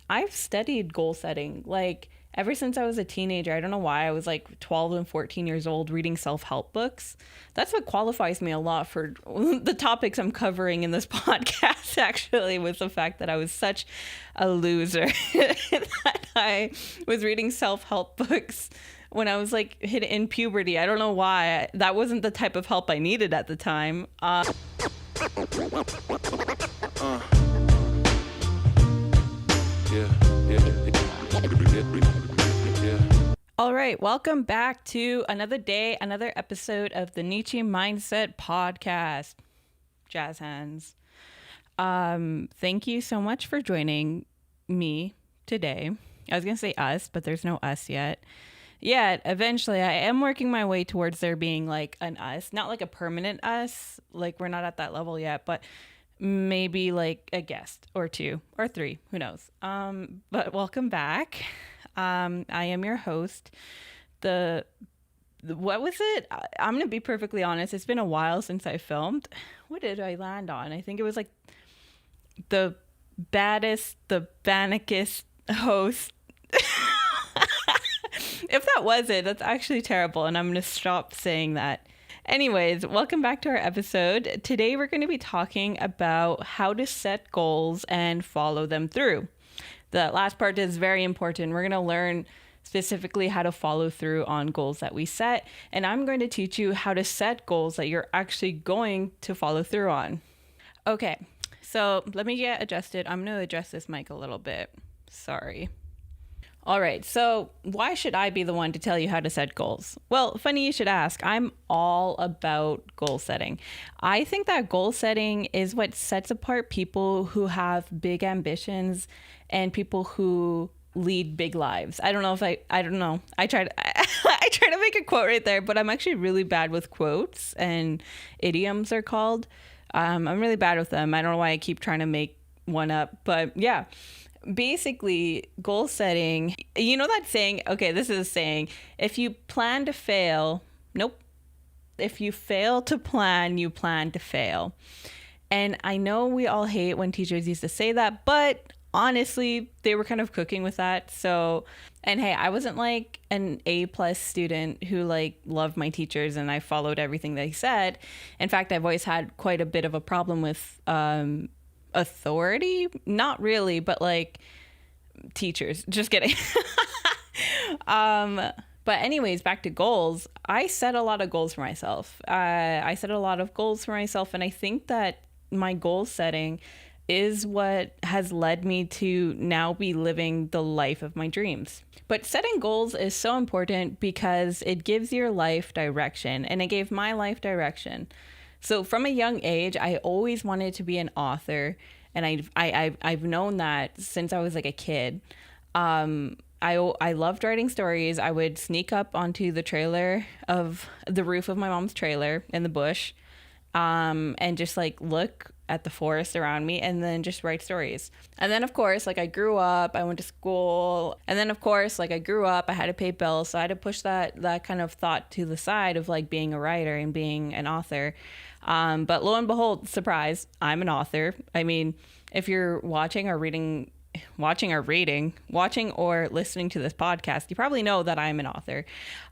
I've studied goal setting ever since I was a teenager. I don't know why. I was 12 and 14 years old reading self-help books. That's what qualifies me a lot for the topics I'm covering in this podcast, actually, was the fact that I was such a loser that I was reading self-help books when I was hit in puberty. I don't know why. That wasn't the type of help I needed at the time. All right, welcome back to another day, another episode of the Neechie Mindset Podcast. Jazz hands. Thank you so much for joining me today. I was gonna say us, but there's no us yet. Yeah, eventually I am working my way towards there being an us, not a permanent us. We're not at that level yet, but maybe a guest or two or three, who knows. But welcome back. I am your host. What was it? I'm gonna be perfectly honest, it's been a while since I filmed. What did I land on? I think it was the baddest, the bannickest host. If that was it, that's actually terrible, and I'm gonna stop saying that. Anyways, welcome back to our episode. Today we're going to be talking about how to set goals and follow them through. The last part is very important. We're going to learn specifically how to follow through on goals that we set, and I'm going to teach you how to set goals that you're actually going to follow through on. Okay, so let me get adjusted. I'm going to adjust this mic a little bit. Sorry. All right, so why should I be the one to tell you how to set goals? Well, funny you should ask. I'm all about goal setting. I think that goal setting is what sets apart people who have big ambitions and people who lead big lives. I don't know. I tried to make a quote right there, but I'm actually really bad with quotes, and idioms are called. I'm really bad with them. I don't know why I keep trying to make one up, but yeah. Basically, goal setting, you know that saying, okay, this is a saying, if you plan to fail, nope. If you fail to plan, you plan to fail. And I know we all hate when teachers used to say that, but honestly, they were kind of cooking with that. So, and hey, I wasn't an A+ student who loved my teachers and I followed everything they said. In fact, I've always had quite a bit of a problem with, authority, not really, but teachers, just kidding. But anyways, back to goals. I set a lot of goals for myself. And I think that my goal setting is what has led me to now be living the life of my dreams. But setting goals is so important because it gives your life direction, and it gave my life direction. So from a young age, I always wanted to be an author, and I've known that since I was a kid. I loved writing stories. I would sneak up onto the roof of my mom's trailer in the bush, and just look at the forest around me and then just write stories. And then of course, I grew up, I went to school, and then of course, I grew up, I had to pay bills, so I had to push that kind of thought to the side of being a writer and being an author. But lo and behold, surprise, I'm an author. I mean, if you're watching or listening to this podcast, you probably know that I'm an author.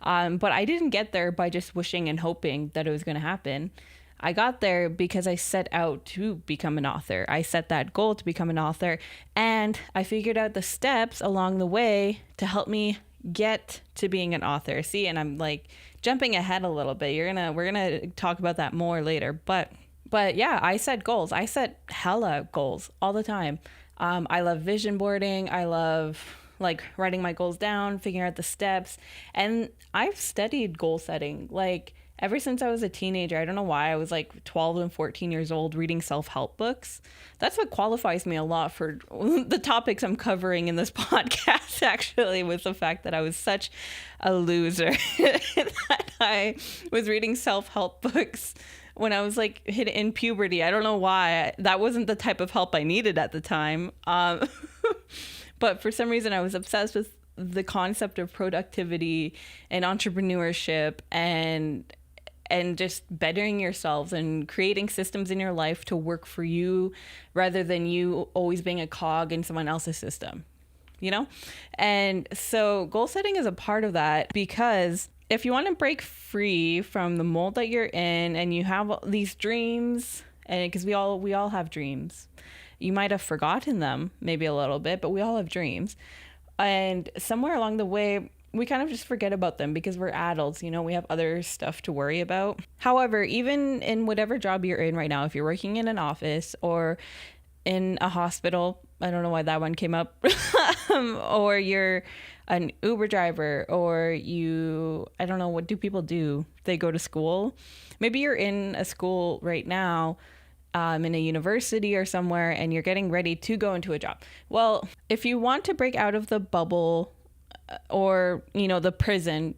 But I didn't get there by just wishing and hoping that it was going to happen. I got there because I set out to become an author. I set that goal to become an author, and I figured out the steps along the way to help me get to being an author. See, and I'm jumping ahead a little bit. We're gonna talk about that more later. But yeah, I set goals. I set hella goals all the time. I love vision boarding. I love writing my goals down, figuring out the steps, and I've studied goal setting ever since I was a teenager. I don't know why. I was 12 and 14 years old reading self-help books. That's what qualifies me a lot for the topics I'm covering in this podcast, actually, was the fact that I was such a loser that I was reading self-help books when I was hit in puberty. I don't know why. That wasn't the type of help I needed at the time. But for some reason, I was obsessed with the concept of productivity and entrepreneurship and and just bettering yourselves and creating systems in your life to work for you rather than you always being a cog in someone else's system, you know? And so goal setting is a part of that, because if you want to break free from the mold that you're in and you have these dreams, and because we all have dreams, you might have forgotten them maybe a little bit, but we all have dreams. And somewhere along the way, we kind of just forget about them because we're adults, you know, we have other stuff to worry about. However, even in whatever job you're in right now, if you're working in an office or in a hospital, I don't know why that one came up, or you're an Uber driver, or I don't know, what do people do? They go to school. Maybe you're in a school right now, in a university or somewhere, and you're getting ready to go into a job. Well, if you want to break out of the bubble or, you know, the prison,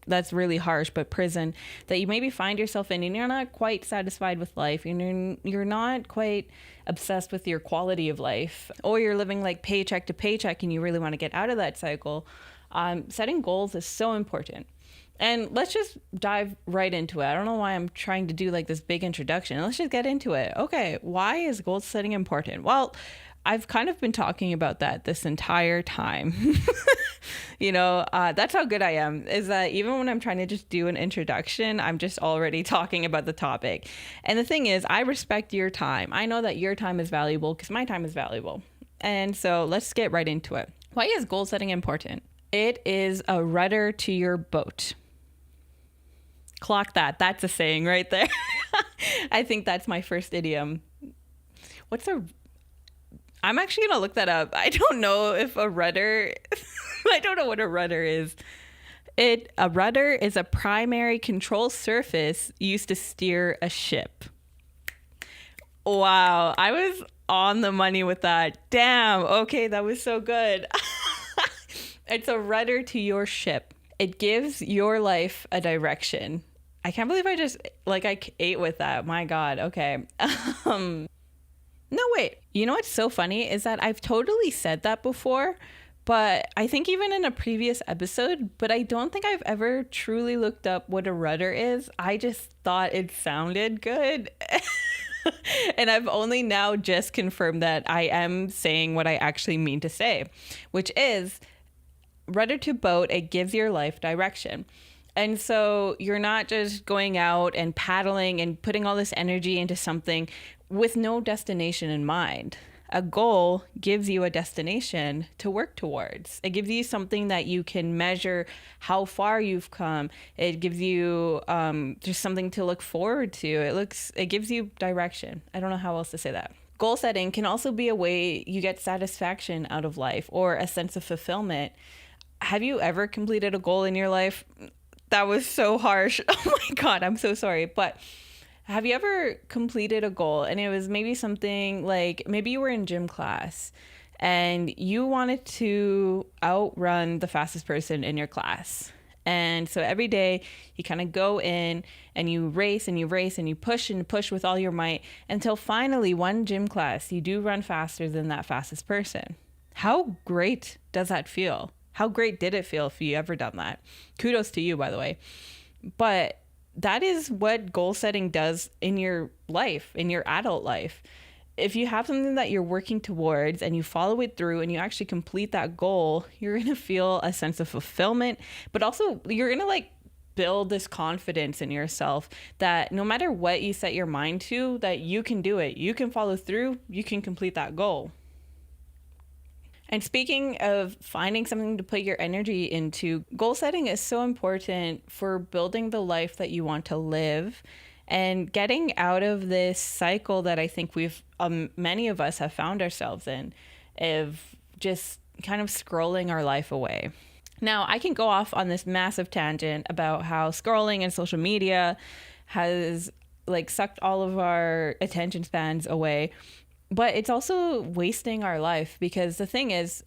that's really harsh, but prison that you maybe find yourself in, and you're not quite satisfied with life, and you're not quite obsessed with your quality of life, or you're living like paycheck to paycheck and you really want to get out of that cycle, setting goals is so important. And let's just dive right into it. I don't know why I'm trying to do like this big introduction. Let's just get into it. Okay, why is goal setting important? Well, I've kind of been talking about that this entire time. You know, that's how good I am, is that even when I'm trying to just do an introduction, I'm just already talking about the topic. And the thing is, I respect your time. I know that your time is valuable because my time is valuable. And so let's get right into it. Why is goal setting important? It is a rudder to your boat. Clock that. That's a saying right there. I think that's my first idiom. I'm actually going to look that up. I don't know if a rudder, I don't know what a rudder is. A rudder is a primary control surface used to steer a ship. Wow, I was on the money with that. Damn, okay, that was so good. It's a rudder to your ship. It gives your life a direction. I can't believe I ate with that. My God, okay. No, wait. You know what's so funny is that I've totally said that before, but I think even in a previous episode, but I don't think I've ever truly looked up what a rudder is. I just thought it sounded good. And I've only now just confirmed that I am saying what I actually mean to say, which is rudder to boat. It gives your life direction. And so you're not just going out and paddling and putting all this energy into something with no destination in mind. A goal gives you a destination to work towards. It gives you something that you can measure how far you've come. It gives you just something to look forward to. It gives you direction. I don't know how else to say that. Goal setting can also be a way you get satisfaction out of life or a sense of fulfillment. Have you ever completed a goal in your life? That was so harsh. Oh my God, I'm so sorry. But have you ever completed a goal and it was maybe something like, maybe you were in gym class and you wanted to outrun the fastest person in your class. And so every day you kind of go in and you race and you race and you push and push with all your might until finally one gym class, you do run faster than that fastest person. How great does that feel? How great did it feel if you ever done that? Kudos to you, by the way. But that is what goal setting does in your life, in your adult life. If you have something that you're working towards and you follow it through and you actually complete that goal, you're going to feel a sense of fulfillment, but also you're going to build this confidence in yourself that no matter what you set your mind to, that you can do it. You can follow through. You can complete that goal. And speaking of finding something to put your energy into, goal setting is so important for building the life that you want to live and getting out of this cycle that I think many of us have found ourselves in, of just kind of scrolling our life away. Now, I can go off on this massive tangent about how scrolling and social media has sucked all of our attention spans away. But it's also wasting our life, because the thing is,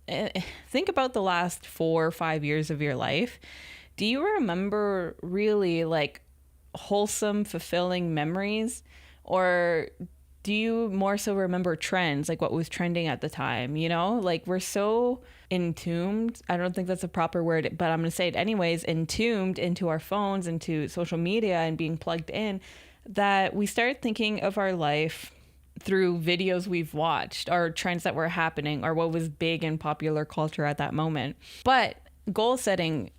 think about the last 4 or 5 years of your life. Do you remember really wholesome, fulfilling memories? Or do you more so remember trends, like what was trending at the time? You know, we're so entombed. I don't think that's a proper word, but I'm going to say it anyways, entombed into our phones, into social media, and being plugged in, that we start thinking of our life through videos we've watched or trends that were happening or what was big in popular culture at that moment. But setting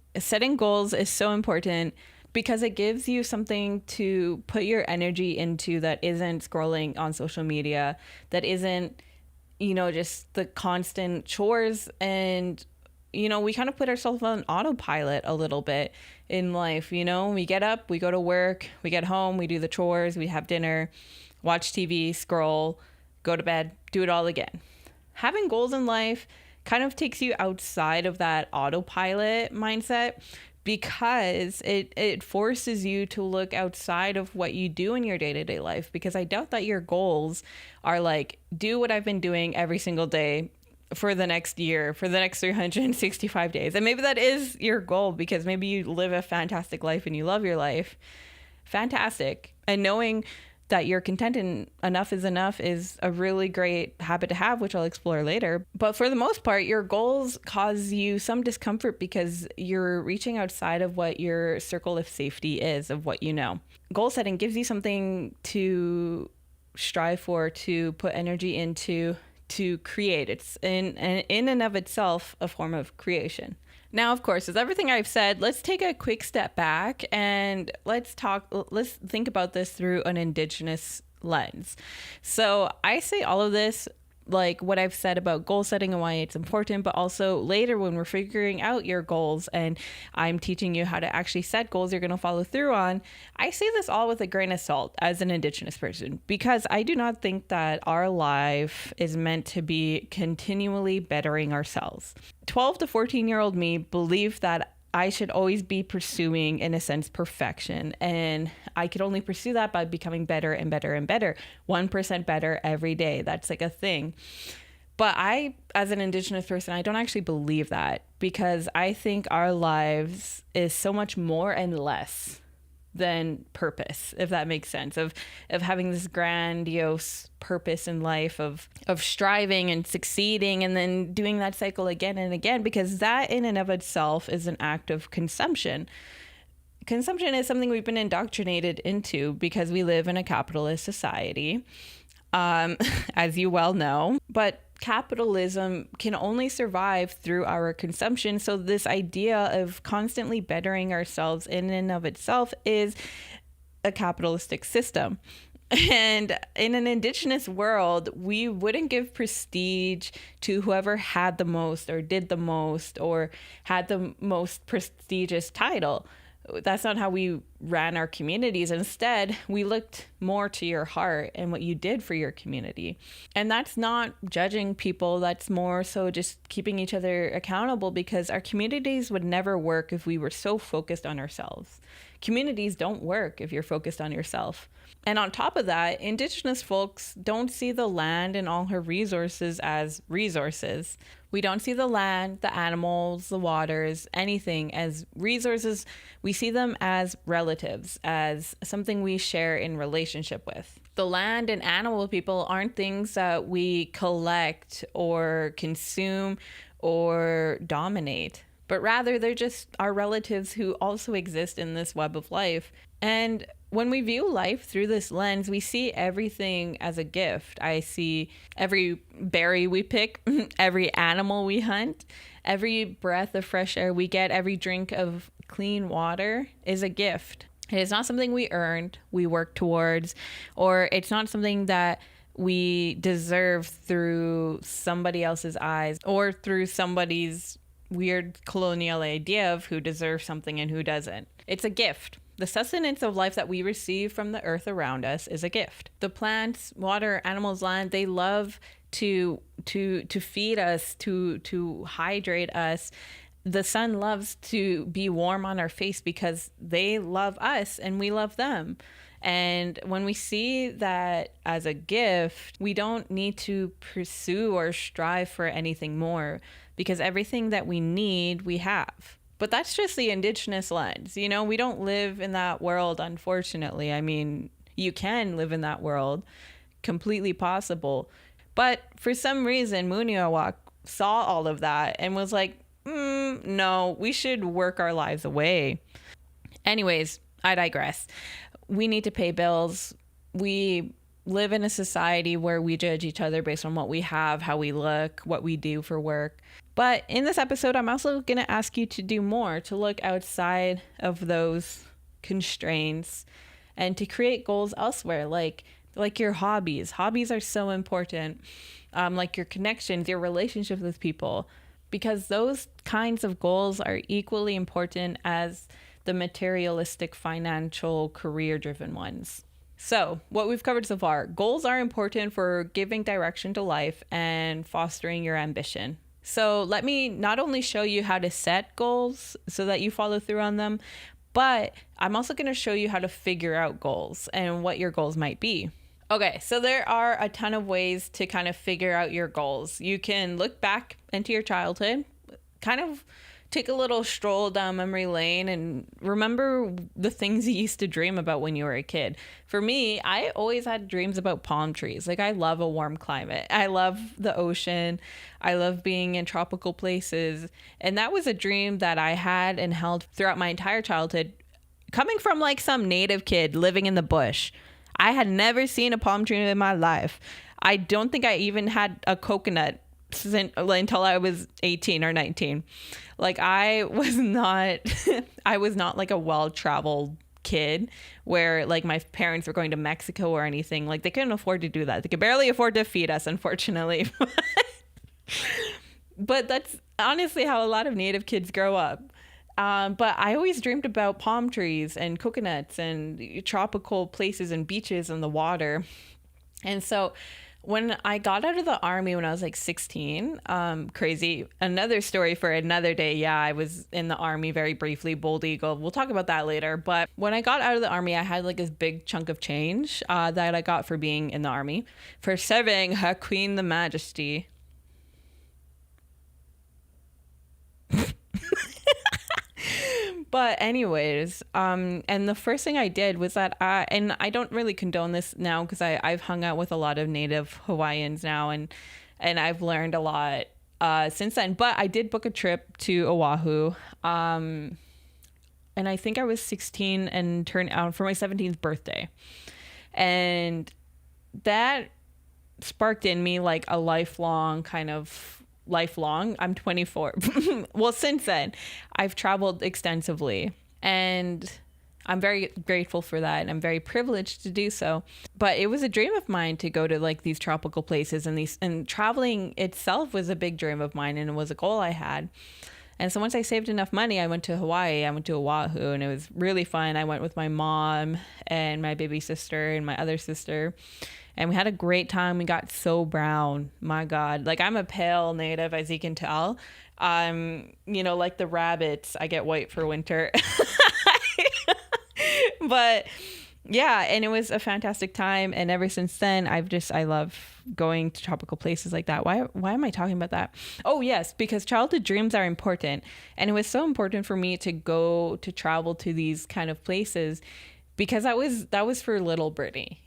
goals is so important because it gives you something to put your energy into that isn't scrolling on social media, that isn't, just the constant chores. And, we kind of put ourselves on autopilot a little bit in life. We get up, we go to work, we get home, we do the chores, we have dinner, watch TV, scroll, go to bed, do it all again. Having goals in life kind of takes you outside of that autopilot mindset because it forces you to look outside of what you do in your day-to-day life. Because I doubt that your goals are like, do what I've been doing every single day for the next year, for the next 365 days. And maybe that is your goal because maybe you live a fantastic life and you love your life. Fantastic. And knowing that you're content and enough is a really great habit to have, which I'll explore later. But for the most part, your goals cause you some discomfort because you're reaching outside of what your circle of safety is, of what you know. Goal setting gives you something to strive for, to put energy into, to create. It's in and of itself a form of creation. Now, of course, as everything I've said, let's take a quick step back and let's think about this through an Indigenous lens. So I say all of this, like what I've said about goal setting and why it's important, but also later when we're figuring out your goals and I'm teaching you how to actually set goals you're going to follow through on, I say this all with a grain of salt as an Indigenous person, because I do not think that our life is meant to be continually bettering ourselves. 12 to 14-year-old me believed that I should always be pursuing, in a sense, perfection. And I could only pursue that by becoming better and better and better. 1% better every day. That's like a thing. But I, as an Indigenous person, I don't actually believe that, because I think our lives is so much more and less than purpose, if that makes sense, of having this grandiose purpose in life of striving and succeeding and then doing that cycle again and again, because that in and of itself is an act of consumption. Consumption is something we've been indoctrinated into because we live in a capitalist society, as you well know. But capitalism can only survive through our consumption. So this idea of constantly bettering ourselves in and of itself is a capitalistic system. And in an Indigenous world, we wouldn't give prestige to whoever had the most or did the most or had the most prestigious title. That's not how we ran our communities. Instead, we looked more to your heart and what you did for your community. And that's not judging people. That's more so just keeping each other accountable, because our communities would never work if we were so focused on ourselves. Communities don't work if you're focused on yourself. And on top of that, Indigenous folks don't see the land and all her resources as resources. We don't see the land, the animals, the waters, anything as resources. We see them as relatives, as something we share in relationship with. The land and animal people aren't things that we collect or consume or dominate, but rather they're just our relatives who also exist in this web of life. And when we view life through this lens, we see everything as a gift. I see every berry we pick, every animal we hunt, every breath of fresh air we get, every drink of clean water is a gift. It is not something we earned, we work towards, or it's not something that we deserve through somebody else's eyes or through somebody's weird colonial idea of who deserves something and who doesn't. It's a gift. The sustenance of life that we receive from the earth around us is a gift. The plants, water, animals, land, they love to feed us, to hydrate us. The sun loves to be warm on our face because they love us and we love them. And when we see that as a gift, we don't need to pursue or strive for anything more, because everything that we need, we have. But that's just the Indigenous lens. You know, we don't live in that world, unfortunately. I mean, you can live in that world, completely possible. But for some reason, Muniawak saw all of that and was like, no, we should work our lives away. Anyways, I digress. We need to pay bills. We live in a society where we judge each other based on what we have, how we look, what we do for work. But in this episode, I'm also going to ask you to do more, to look outside of those constraints and to create goals elsewhere, like your hobbies. Hobbies are so important, like your connections, your relationships with people, because those kinds of goals are equally important as the materialistic, financial, career-driven ones. So what we've covered so far, goals are important for giving direction to life and fostering your ambition. So let me not only show you how to set goals so that you follow through on them, but I'm also going to show you how to figure out goals and what your goals might be. Okay, so there are a ton of ways to kind of figure out your goals. You can look back into your childhood, kind of take a little stroll down memory lane and remember the things you used to dream about when you were a kid. For me, I always had dreams about palm trees. Like, I love a warm climate. I love the ocean. I love being in tropical places. And that was a dream that I had and held throughout my entire childhood, coming from like some native kid living in the bush. I had never seen a palm tree in my life. I don't think I even had a coconut until I was 18 or 19. Like, I was not like a well-traveled kid where like my parents were going to Mexico or anything. Like, they couldn't afford to do that. They could barely afford to feed us, unfortunately. But that's honestly how a lot of native kids grow up. But I always dreamed about palm trees and coconuts and tropical places and beaches and the water. And so when I got out of the army when I was like 16, crazy, another story for another day. Yeah, I was in the army very briefly, Bold Eagle. We'll talk about that later. But when I got out of the army, I had like this big chunk of change that I got for being in the army, for serving Her Queen the Majesty. But anyways, and the first thing I did was that and I don't really condone this now because I've hung out with a lot of native Hawaiians now and I've learned a lot since then. But I did book a trip to Oahu. And I think I was 16 and turned out for my 17th birthday. And that sparked in me like a lifelong, I'm 24. Well, since then, I've traveled extensively and I'm very grateful for that. And I'm very privileged to do so. But it was a dream of mine to go to like these tropical places and traveling itself was a big dream of mine and it was a goal I had. And so once I saved enough money, I went to Hawaii, I went to Oahu, and it was really fun. I went with my mom and my baby sister and my other sister. And we had a great time. We got so brown. My God. Like, I'm a pale native, as you can tell. Like the rabbits, I get white for winter. But yeah, and it was a fantastic time. And ever since then, I love going to tropical places like that. Why am I talking about that? Oh, yes, because childhood dreams are important. And it was so important for me to travel to these kind of places because that was for little Brittany,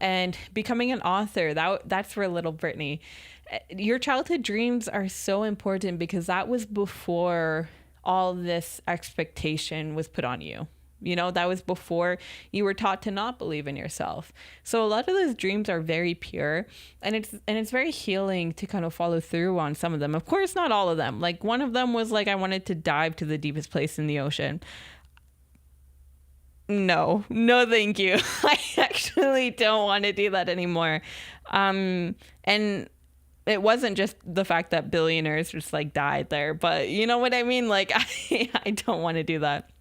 and becoming an author, that's for little Brittany. Your childhood dreams are so important because that was before all this expectation was put on you. That was before you were taught to not believe in yourself. So a lot of those dreams are very pure and it's very healing to kind of follow through on some of them. Of course, not all of them. Like, one of them was like, I wanted to dive to the deepest place in the ocean. No, thank you. I actually don't want to do that anymore. And it wasn't just the fact that billionaires just like died there, but you know what I mean? Like, I don't want to do that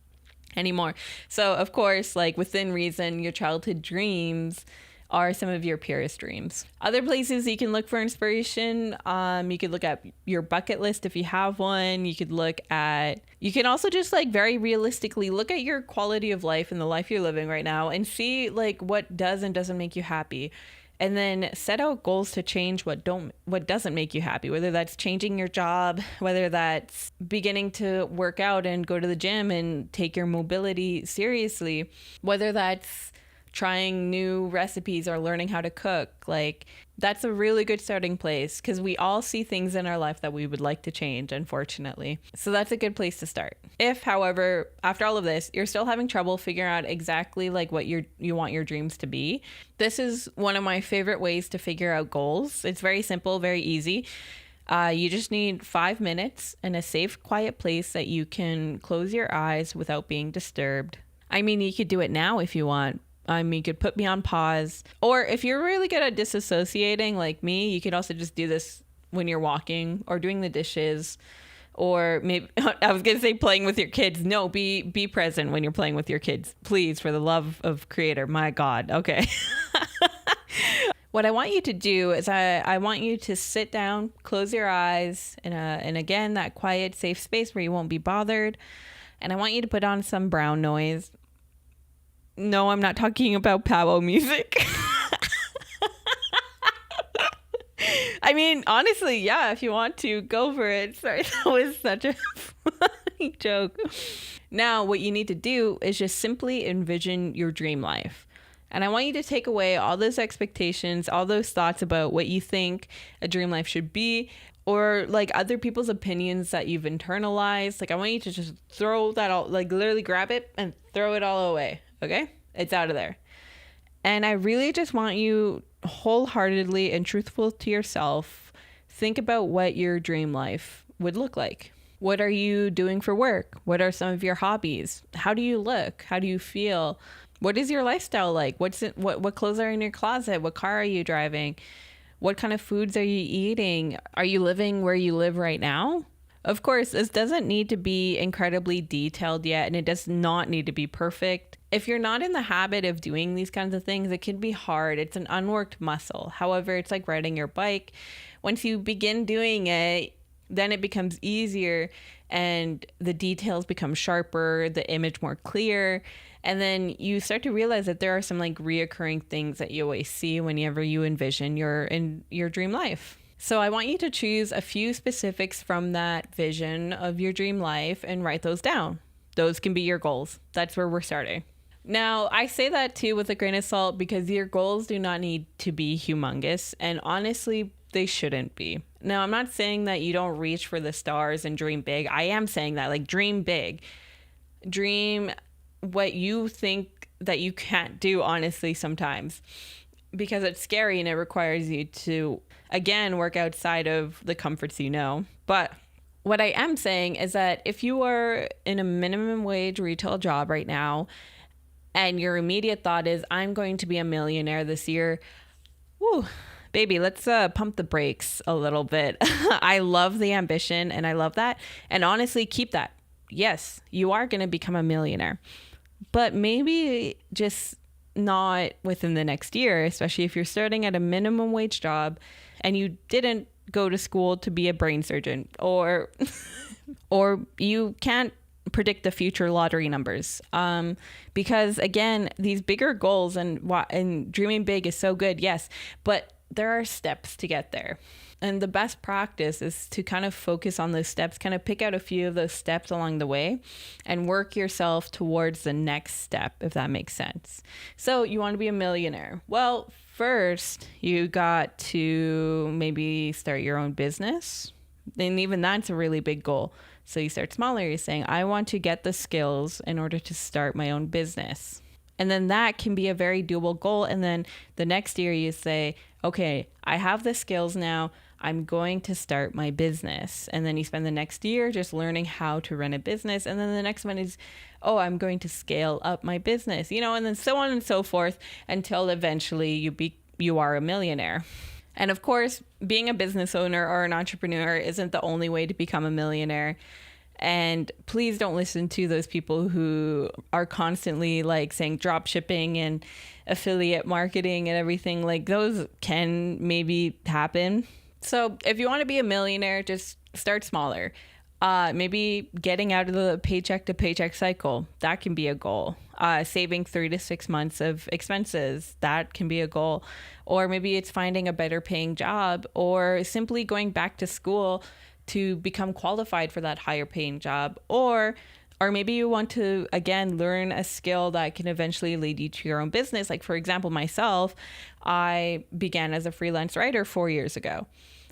anymore. So of course, like, within reason, your childhood dreams are some of your purest dreams. Other places you can look for inspiration. You could look at your bucket list if you have one. You can also just like very realistically look at your quality of life and the life you're living right now and see like what does and doesn't make you happy. And then set out goals to change what doesn't make you happy, whether that's changing your job, whether that's beginning to work out and go to the gym and take your mobility seriously, whether that's trying new recipes or learning how to cook. Like, that's a really good starting place because we all see things in our life that we would like to change, unfortunately. So that's a good place to start. If, however, after all of this, you're still having trouble figuring out exactly like what you want your dreams to be, this is one of my favorite ways to figure out goals. It's very simple, very easy. You just need 5 minutes in a safe, quiet place that you can close your eyes without being disturbed. I mean, you could do it now if you want. You could put me on pause. Or if you're really good at disassociating like me, you could also just do this when you're walking or doing the dishes. Or maybe, I was going to say playing with your kids. No, be present when you're playing with your kids. Please, for the love of Creator. My God. Okay. What I want you to do is I want you to sit down, close your eyes, and again, that quiet, safe space where you won't be bothered. And I want you to put on some brown noise. No, I'm not talking about powwow music. I mean, honestly, yeah, if you want to, go for it. Sorry, that was such a funny joke. Now, what you need to do is just simply envision your dream life. And I want you to take away all those expectations, all those thoughts about what you think a dream life should be, or like other people's opinions that you've internalized. Like, I want you to just throw that all, like literally grab it and throw it all away. Okay? It's out of there. And I really just want you wholeheartedly and truthful to yourself, think about what your dream life would look like. What are you doing for work? What are some of your hobbies? How do you look? How do you feel? What is your lifestyle like? What clothes are in your closet? What car are you driving? What kind of foods are you eating? Are you living where you live right now? Of course, this doesn't need to be incredibly detailed yet, and it does not need to be perfect. If you're not in the habit of doing these kinds of things, it can be hard. It's an unworked muscle. However, it's like riding your bike. Once you begin doing it, then it becomes easier and the details become sharper, the image more clear. And then you start to realize that there are some like reoccurring things that you always see whenever you envision your dream life. So I want you to choose a few specifics from that vision of your dream life and write those down. Those can be your goals. That's where we're starting. Now, I say that too with a grain of salt because your goals do not need to be humongous, and honestly, they shouldn't be. Now, I'm not saying that you don't reach for the stars and dream big. I am saying that, like, dream big. Dream what you think that you can't do, honestly, sometimes, because it's scary and it requires you to, again, work outside of the comforts you know. But what I am saying is that if you are in a minimum wage retail job right now and your immediate thought is, I'm going to be a millionaire this year, whoo, baby, let's pump the brakes a little bit. I love the ambition and I love that. And honestly, keep that. Yes, you are going to become a millionaire, but maybe just not within the next year, especially if you're starting at a minimum wage job and you didn't go to school to be a brain surgeon, or you can't predict the future lottery numbers. Because again, these bigger goals and dreaming big is so good. Yes, but there are steps to get there. And the best practice is to kind of focus on those steps, kind of pick out a few of those steps along the way and work yourself towards the next step, if that makes sense. So you want to be a millionaire. Well, first you got to maybe start your own business. And even that's a really big goal. So you start smaller. You're saying, I want to get the skills in order to start my own business. And then that can be a very doable goal. And then the next year you say, okay, I have the skills now. I'm going to start my business. And then you spend the next year just learning how to run a business. And then the next one is, oh, I'm going to scale up my business, and then so on and so forth until eventually you are a millionaire. And of course, being a business owner or an entrepreneur isn't the only way to become a millionaire. And please don't listen to those people who are constantly like saying drop shipping and affiliate marketing and everything. Like, those can maybe happen. So if you want to be a millionaire, just start smaller. Maybe getting out of the paycheck to paycheck cycle, that can be a goal. Saving 3 to 6 months of expenses, that can be a goal. Or maybe it's finding a better paying job, or simply going back to school to become qualified for that higher paying job. Or Or maybe you want to, again, learn a skill that can eventually lead you to your own business. Like, for example, myself, I began as a freelance writer 4 years ago.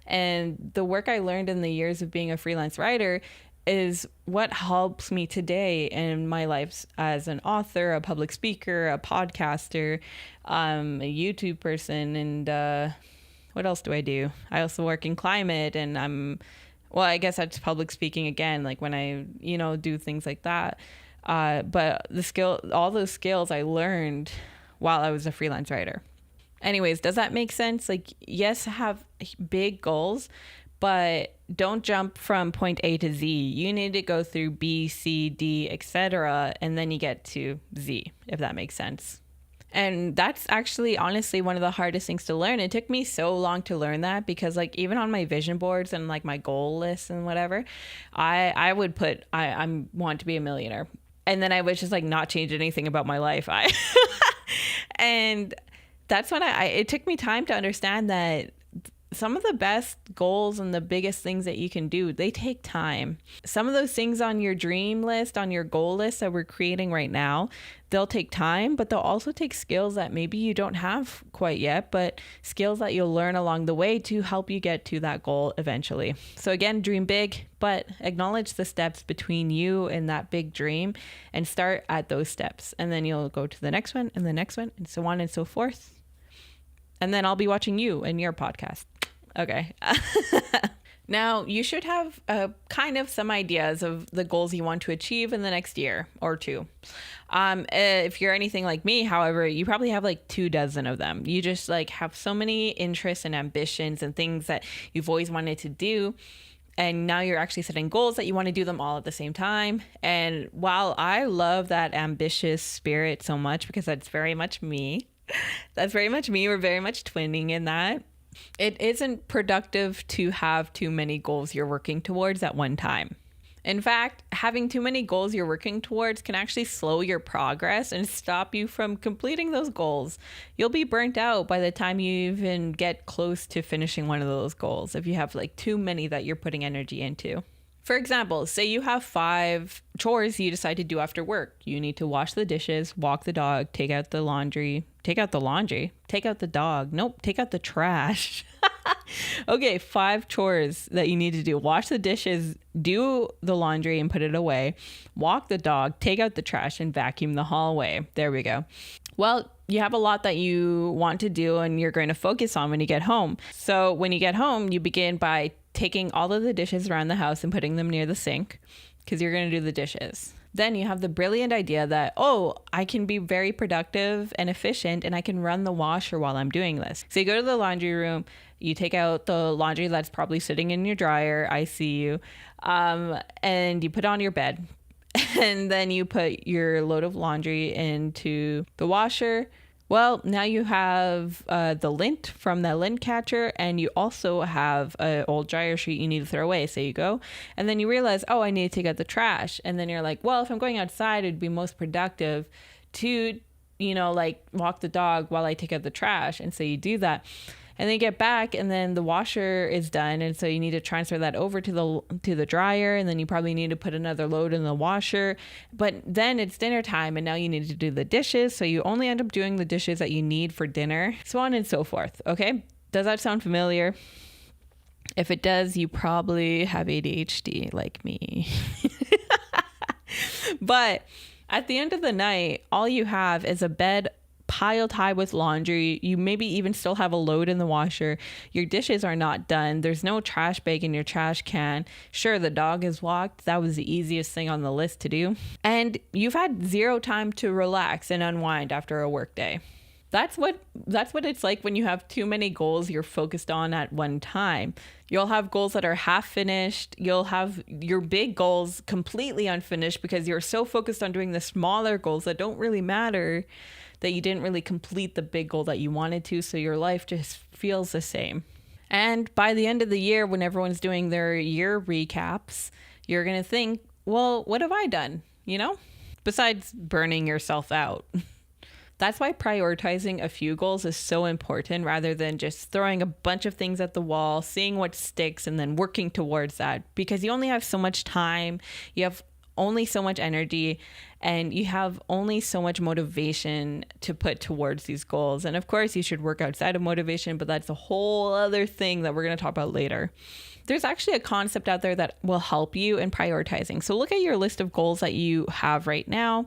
And the work I learned in the years of being a freelance writer is what helps me today in my life as an author, a public speaker, a podcaster, a YouTube person, and what else do I do? I also work in climate, and I guess that's public speaking again, like when I, do things like that. But all those skills I learned while I was a freelance writer. Anyways, does that make sense? Like, yes, have big goals, but don't jump from point A to Z. You need to go through B, C, D, etc., and then you get to Z, if that makes sense. And that's actually, honestly, one of the hardest things to learn. It took me so long to learn that because, like, even on my vision boards and like my goal lists and whatever, I would put I want to be a millionaire, and then I would just like not change anything about my life. And that's when it took me time to understand that some of the best goals and the biggest things that you can do, they take time. Some of those things on your dream list, on your goal list that we're creating right now, they'll take time, but they'll also take skills that maybe you don't have quite yet, but skills that you'll learn along the way to help you get to that goal eventually. So again, dream big, but acknowledge the steps between you and that big dream and start at those steps. And then you'll go to the next one and the next one and so on and so forth. And then I'll be watching you and your podcast. Okay. Now, you should have kind of some ideas of the goals you want to achieve in the next year or two. If you're anything like me, however, you probably have like 24 of them. You just like have so many interests and ambitions and things that you've always wanted to do. And now you're actually setting goals that you want to do them all at the same time. And while I love that ambitious spirit so much, because that's very much me, we're very much twinning in that. It isn't productive to have too many goals you're working towards at one time. In fact, having too many goals you're working towards can actually slow your progress and stop you from completing those goals. You'll be burnt out by the time you even get close to finishing one of those goals if you have like too many that you're putting energy into. For example, say you have 5 chores you decide to do after work. You need to wash the dishes, walk the dog, take out the dog. Nope, take out the trash. Okay, 5 chores that you need to do. Wash the dishes, do the laundry and put it away, walk the dog, take out the trash, and vacuum the hallway. There we go. Well, you have a lot that you want to do and you're going to focus on when you get home. So when you get home, you begin by taking all of the dishes around the house and putting them near the sink because you're going to do the dishes. Then you have the brilliant idea that, I can be very productive and efficient and I can run the washer while I'm doing this. So you go to the laundry room, you take out the laundry that's probably sitting in your dryer, I see you, and you put on your bed. And then you put your load of laundry into the washer. Well, now you have the lint from the lint catcher, and you also have an old dryer sheet you need to throw away. So you go, and then you realize, I need to take out the trash. And then you're like, well, if I'm going outside, it'd be most productive to, walk the dog while I take out the trash. And so you do that. And then you get back and then the washer is done. And so you need to transfer that over to the dryer. And then you probably need to put another load in the washer. But then it's dinner time and now you need to do the dishes. So you only end up doing the dishes that you need for dinner, so on and so forth. Okay. Does that sound familiar? If it does, you probably have ADHD like me. But at the end of the night, all you have is a bed piled high with laundry. You maybe even still have a load in the washer. Your dishes are not done. There's no trash bag in your trash can. Sure, the dog is walked. That was the easiest thing on the list to do. And you've had 0 time to relax and unwind after a work day. That's what it's like when you have too many goals you're focused on at one time. You'll have goals that are half finished. You'll have your big goals completely unfinished because you're so focused on doing the smaller goals that don't really matter, that you didn't really complete the big goal that you wanted to. So your life just feels the same. And by the end of the year, when everyone's doing their year recaps, you're going to think, well, what have I done? Besides burning yourself out. That's why prioritizing a few goals is so important rather than just throwing a bunch of things at the wall, seeing what sticks and then working towards that, because you only have so much time. You have only so much energy and you have only so much motivation to put towards these goals. And of course, you should work outside of motivation, but that's a whole other thing that we're going to talk about later. There's actually a concept out there that will help you in prioritizing. So look at your list of goals that you have right now,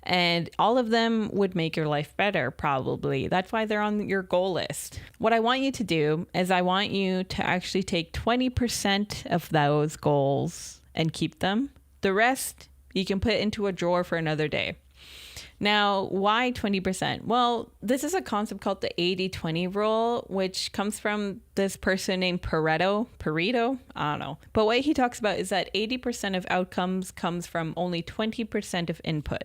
and all of them would make your life better, probably. That's why they're on your goal list. What I want you to do is I want you to actually take 20% of those goals and keep them. The rest you can put into a drawer for another day. Now, why 20%? Well, this is a concept called the 80-20 rule, which comes from this person named Pareto, I don't know. But what he talks about is that 80% of outcomes comes from only 20% of input.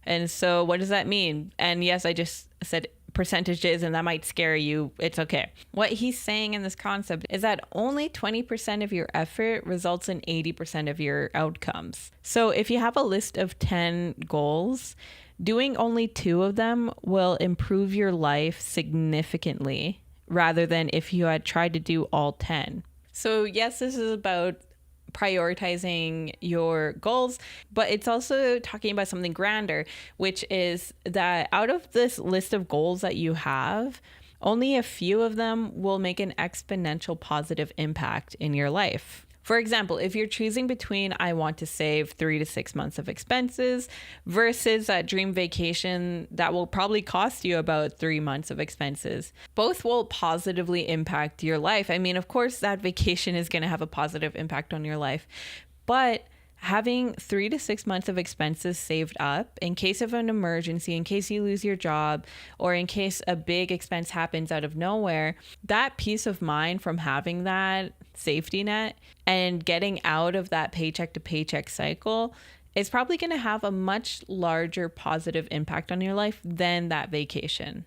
And so what does that mean? And yes, I just said percentages, and that might scare you. It's okay. What he's saying in this concept is that only 20% of your effort results in 80% of your outcomes. So if you have a list of 10 goals, doing only 2 of them will improve your life significantly rather than if you had tried to do all 10. So yes, this is about prioritizing your goals, but it's also talking about something grander, which is that out of this list of goals that you have, only a few of them will make an exponential positive impact in your life. For example, if you're choosing between I want to save 3 to 6 months of expenses versus that dream vacation that will probably cost you about 3 months of expenses, both will positively impact your life. I mean, of course, that vacation is going to have a positive impact on your life, but having 3 to 6 months of expenses saved up in case of an emergency, in case you lose your job, or in case a big expense happens out of nowhere, that peace of mind from having that safety net and getting out of that paycheck to paycheck cycle is probably going to have a much larger positive impact on your life than that vacation.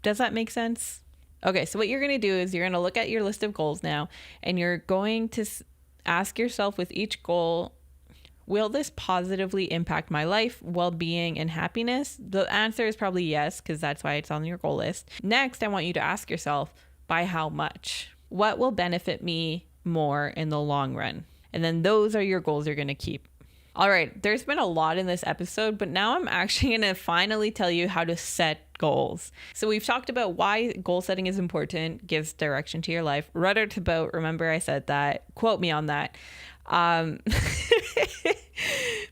Does that make sense? Okay, so what you're going to do is you're going to look at your list of goals now, and you're going to ask yourself with each goal, will this positively impact my life, well-being, and happiness? The answer is probably yes, because that's why it's on your goal list. Next, I want you to ask yourself, by how much? What will benefit me more in the long run? And then those are your goals you're going to keep. All right, there's been a lot in this episode, but now I'm actually going to finally tell you how to set goals. So we've talked about why goal setting is important, gives direction to your life. Rudder to boat, remember I said that. Quote me on that.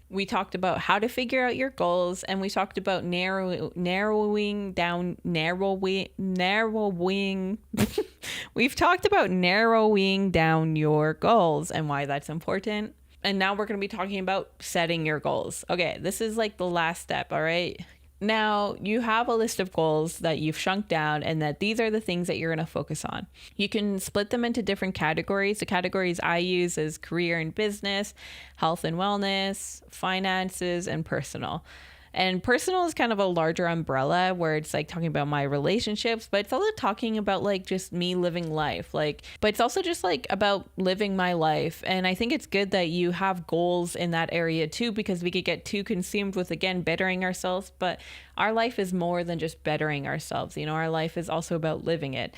We talked about how to figure out your goals, and we talked about narrowing down. We've talked about narrowing down your goals and why that's important. And now we're going to be talking about setting your goals. Okay, this is like the last step, all right? Now, you have a list of goals that you've shrunk down, and that these are the things that you're going to focus on. You can split them into different categories. The categories I use is career and business, health and wellness, finances, and personal. And personal is kind of a larger umbrella where it's like talking about my relationships, but it's also talking about like just me living life. But it's also just like about living my life. And I think it's good that you have goals in that area too, because we could get too consumed with, again, bettering ourselves. But our life is more than just bettering ourselves. You know, our life is also about living it.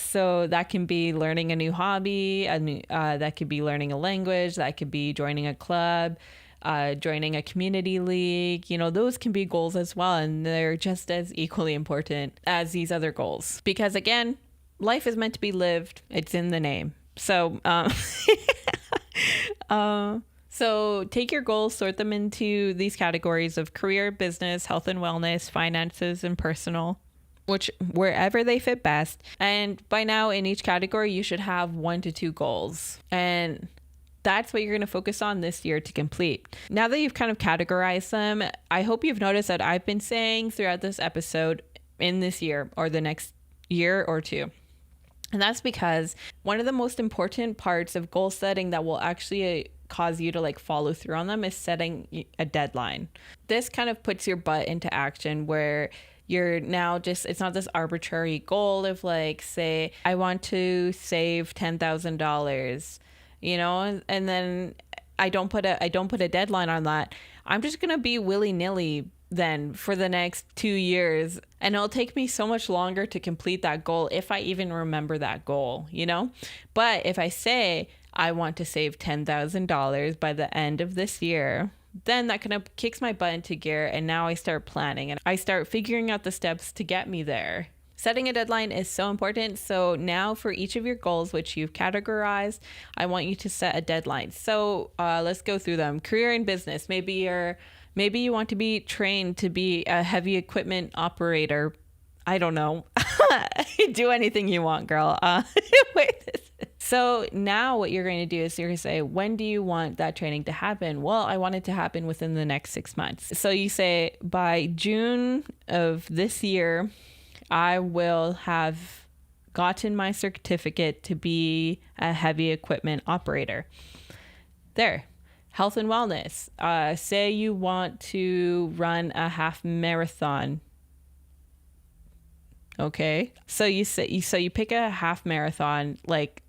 So that can be learning a new hobby, that could be learning a language, that could be joining a club, joining a community league. You know, those can be goals as well, and they're just as equally important as these other goals, because again, life is meant to be lived. It's in the name. So so take your goals, sort them into these categories of career, business, health and wellness, finances, and personal, which wherever they fit best. And by now in each category, you should have 1 to 2 goals, and that's what you're going to focus on this year to complete. Now that you've kind of categorized them, I hope you've noticed that I've been saying throughout this episode in this year or the next year or 2. And that's because one of the most important parts of goal setting that will actually cause you to like follow through on them is setting a deadline. This kind of puts your butt into action where you're now just, it's not this arbitrary goal of like, say, I want to save $10,000. You know, and then I don't put a deadline on that. I'm just going to be willy-nilly then for the next 2 years, and it'll take me so much longer to complete that goal if I even remember that goal, you know? But if I say I want to save $10,000 by the end of this year. Then that kind of kicks my butt into gear, and now I start planning and I start figuring out the steps to get me there. Setting a deadline is so important. So now for each of your goals, which you've categorized, I want you to set a deadline. So let's go through them. Career and business. Maybe you want to be trained to be a heavy equipment operator. I don't know. Do anything you want, girl. So now what you're going to do is you're going to say, when do you want that training to happen? Well, I want it to happen within the next 6 months. So you say by June of this year, I will have gotten my certificate to be a heavy equipment operator. There. Health and wellness. Say you want to run a half marathon. Okay. So you pick a half marathon like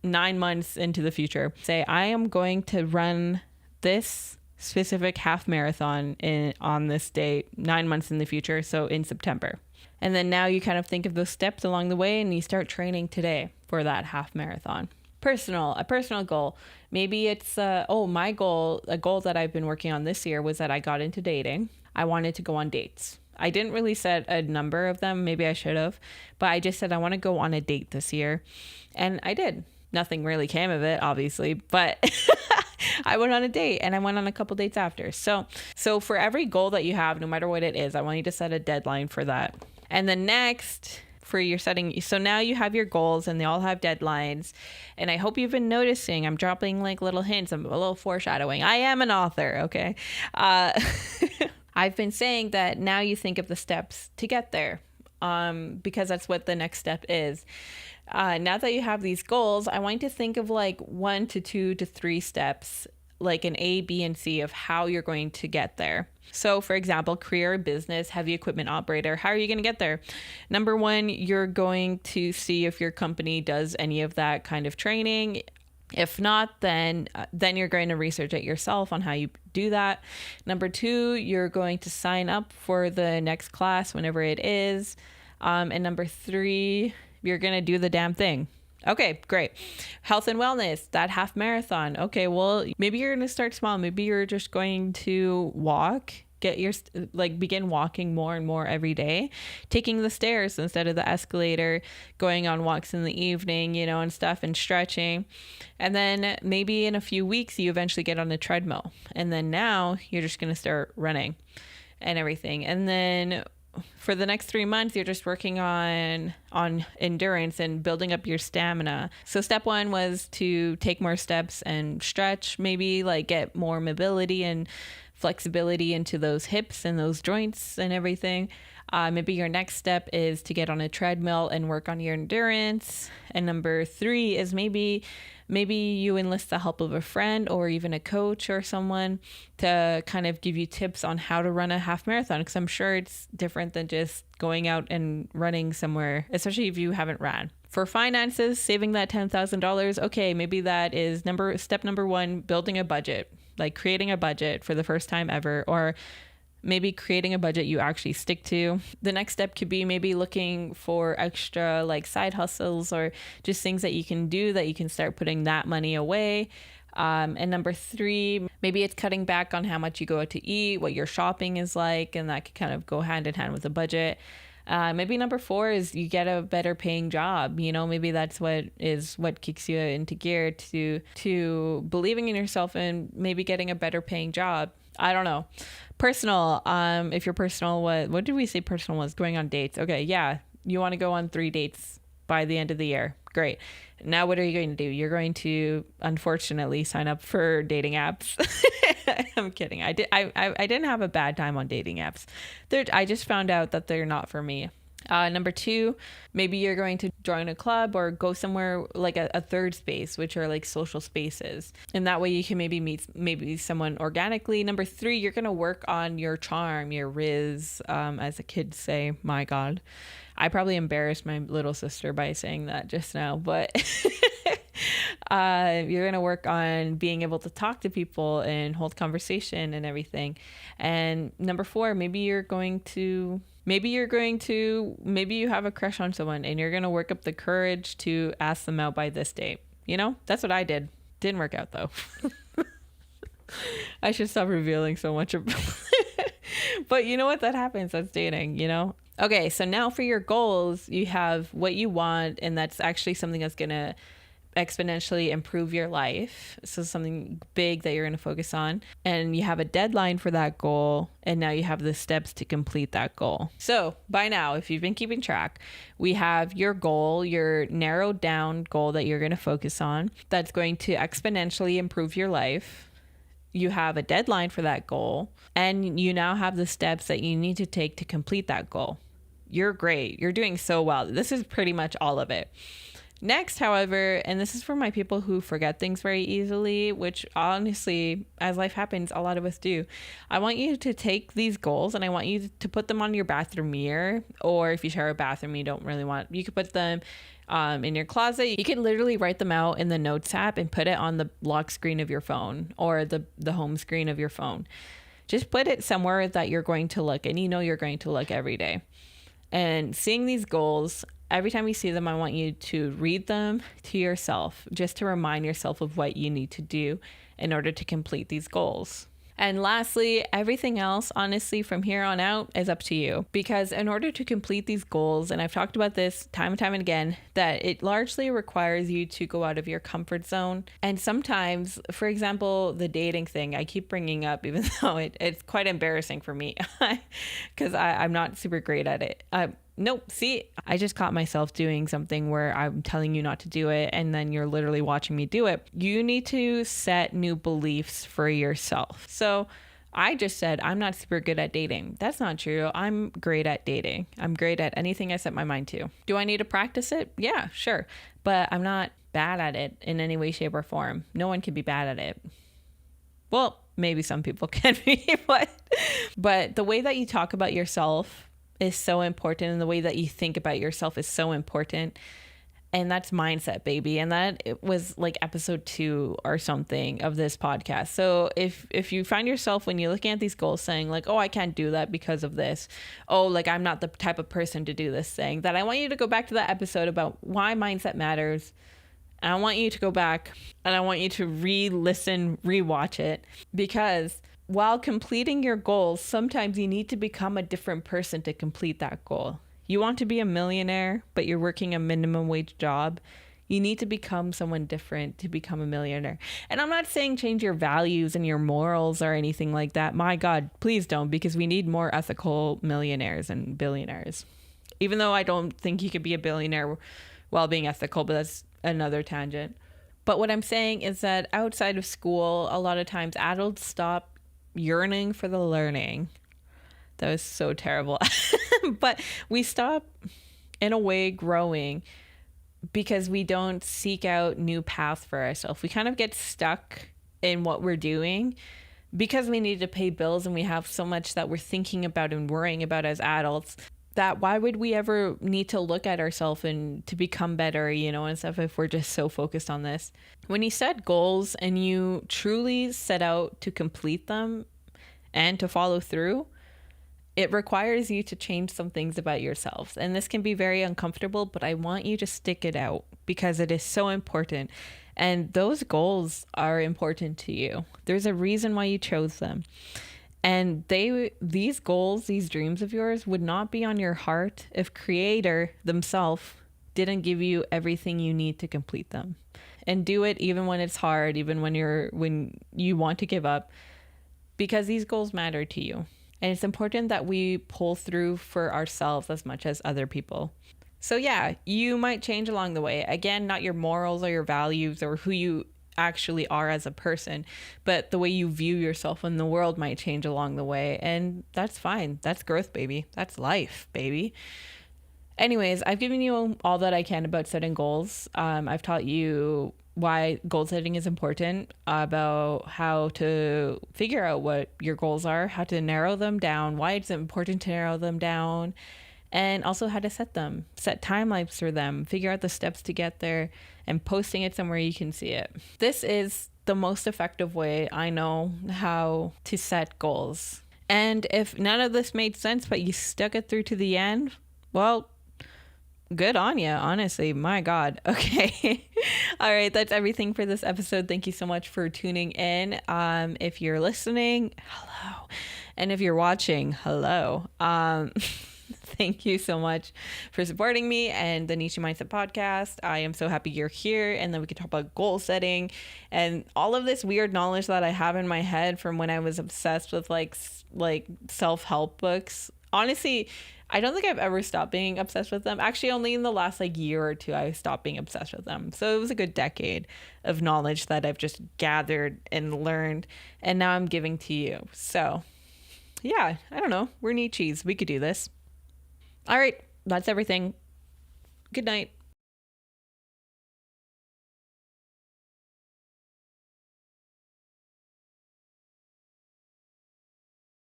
9 months into the future. Say, I am going to run this specific half marathon on this date 9 months in the future. So in September. And then now you kind of think of those steps along the way and you start training today for that half marathon. A personal goal. Maybe it's, a goal that I've been working on this year was that I got into dating. I wanted to go on dates. I didn't really set a number of them. Maybe I should have, but I just said, I want to go on a date this year. And I did. Nothing really came of it, obviously, but I went on a date and I went on a couple dates after. So for every goal that you have, no matter what it is, I want you to set a deadline for that. And then next for your setting. So now you have your goals and they all have deadlines. And I hope you've been noticing, I'm dropping like little hints. I'm a little foreshadowing. I am an author. Okay. I've been saying that now you think of the steps to get there. Because that's what the next step is. Now that you have these goals, I want you to think of like 1 to 2 to 3 steps, like an A, B, and C of how you're going to get there. So for example, career, business, heavy equipment operator, how are you going to get there? Number 1, you're going to see if your company does any of that kind of training. If not, then you're going to research it yourself on how you do that. Number 2, you're going to sign up for the next class whenever it is. And number 3, you're going to do the damn thing. Okay, great. Health and wellness, that half marathon. Okay, well, maybe you're going to start small. Maybe you're just going to walk, begin walking more and more every day, taking the stairs instead of the escalator, going on walks in the evening, and stuff, and stretching. And then maybe in a few weeks, you eventually get on the treadmill. And then now you're just going to start running and everything. And then for the next 3 months, you're just working on endurance and building up your stamina. So step 1 was to take more steps and stretch, maybe like get more mobility and flexibility into those hips and those joints and everything. Maybe your next step is to get on a treadmill and work on your endurance. And number 3 is maybe you enlist the help of a friend or even a coach or someone to kind of give you tips on how to run a half marathon, because I'm sure it's different than just going out and running somewhere, especially if you haven't ran. For finances, saving that $10,000, okay, maybe that is step number 1, building a budget, like creating a budget for the first time ever, or maybe creating a budget you actually stick to. The next step could be maybe looking for extra like side hustles or just things that you can do that you can start putting that money away. And number 3, maybe it's cutting back on how much you go out to eat, what your shopping is like, and that could kind of go hand in hand with a budget. Maybe number 4 is you get a better paying job. Maybe that's what kicks you into gear to believing in yourself and maybe getting a better paying job. I don't know. Personal. If your personal was, what did we say personal was? Going on dates. Okay. Yeah. You want to go on 3 dates by the end of the year. Great. Now what are you going to do? You're going to, unfortunately, sign up for dating apps. I'm kidding. I didn't have a bad time on dating apps. I just found out that they're not for me. Number 2, maybe you're going to join a club or go somewhere like a third space, which are like social spaces. And that way you can maybe meet someone organically. Number 3, you're going to work on your charm, your riz, as the kids say. My God. I probably embarrassed my little sister by saying that just now, but you're going to work on being able to talk to people and hold conversation and everything. And number 4, maybe you have a crush on someone and you're going to work up the courage to ask them out by this date. You know, that's what I did. Didn't work out though. I should stop revealing so much. But you know what? That happens. That's dating, you know? Okay, so now for your goals, you have what you want, and that's actually something that's going to exponentially improve your life. So something big that you're going to focus on, and you have a deadline for that goal, and now you have the steps to complete that goal. So by now, if you've been keeping track, we have your goal, your narrowed down goal that you're going to focus on that's going to exponentially improve your life. You have a deadline for that goal, and you now have the steps that you need to take to complete that goal. You're great. You're doing so well. This is pretty much all of it. Next, however, and this is for my people who forget things very easily, which honestly, as life happens, a lot of us do. I want you to take these goals and I want you to put them on your bathroom mirror, or if you share a bathroom, you could put them in your closet. You can literally write them out in the Notes app and put it on the lock screen of your phone or the home screen of your phone. Just put it somewhere that you're going to look, and you know you're going to look every day. And seeing these goals, every time you see them, I want you to read them to yourself, just to remind yourself of what you need to do in order to complete these goals. And lastly, everything else, honestly, from here on out is up to you. Because in order to complete these goals, and I've talked about this time and time and again, that it largely requires you to go out of your comfort zone. And sometimes, for example, the dating thing, I keep bringing up, even though it's quite embarrassing for me, because I'm not super great at it. Nope. See, I just caught myself doing something where I'm telling you not to do it, and then you're literally watching me do it. You need to set new beliefs for yourself. So I just said, I'm not super good at dating. That's not true. I'm great at dating. I'm great at anything I set my mind to. Do I need to practice it? Yeah, sure. But I'm not bad at it in any way, shape, or form. No one can be bad at it. Well, maybe some people can be, but the way that you talk about yourself is so important, and the way that you think about yourself is so important. And that's mindset, baby. And that it was like episode 2 or something of this podcast. So if you find yourself when you're looking at these goals saying like, oh, I can't do that because of this, oh, like I'm not the type of person to do this thing, that I want you to go back to that episode about why mindset matters. And I want you to go back and I want you to re-listen, re-watch it, because while completing your goals, sometimes you need to become a different person to complete that goal. You want to be a millionaire, but you're working a minimum wage job. You need to become someone different to become a millionaire. And I'm not saying change your values and your morals or anything like that. My God, please don't, because we need more ethical millionaires and billionaires. Even though I don't think you could be a billionaire while being ethical, but that's another tangent. But what I'm saying is that outside of school, a lot of times adults stop yearning for the learning. That was so terrible. But we stop, in a way, growing because we don't seek out new paths for ourselves. We kind of get stuck in what we're doing because we need to pay bills and we have so much that we're thinking about and worrying about as adults, that why would we ever need to look at ourselves and to become better, you know, and stuff, if we're just so focused on this. When you set goals and you truly set out to complete them and to follow through, it requires you to change some things about yourselves. And this can be very uncomfortable, but I want you to stick it out because it is so important. And those goals are important to you. There's a reason why you chose them. And these goals, these dreams of yours would not be on your heart if Creator themselves didn't give you everything you need to complete them. And do it even when it's hard, even when you want to give up, because these goals matter to you. And it's important that we pull through for ourselves as much as other people. So yeah, you might change along the way. Again, not your morals or your values or who you actually are as a person, but the way you view yourself in the world might change along the way. And that's fine. That's growth, baby. That's life, baby. Anyways, I've given you all that I can about setting goals. I've taught you why goal setting is important, about how to figure out what your goals are, how to narrow them down, why it's important to narrow them down, and also how to set timelines for them, figure out the steps to get there, and posting it somewhere you can see it. This is the most effective way I know how to set goals. And if none of this made sense, but you stuck it through to the end, well, Good on you, honestly. My God. Okay. All right. That's everything for this episode. Thank you so much for tuning in. If you're listening, hello. And if you're watching, hello. Thank you so much for supporting me and the Neechie Mindset podcast. I am so happy you're here, and then we can talk about goal setting and all of this weird knowledge that I have in my head from when I was obsessed with like self-help books. Honestly, I don't think I've ever stopped being obsessed with them. Actually, only in the last like year or two, I stopped being obsessed with them. So it was a good decade of knowledge that I've just gathered and learned, and now I'm giving to you. So yeah, I don't know. We're Neechies. We could do this. All right, that's everything. Good night.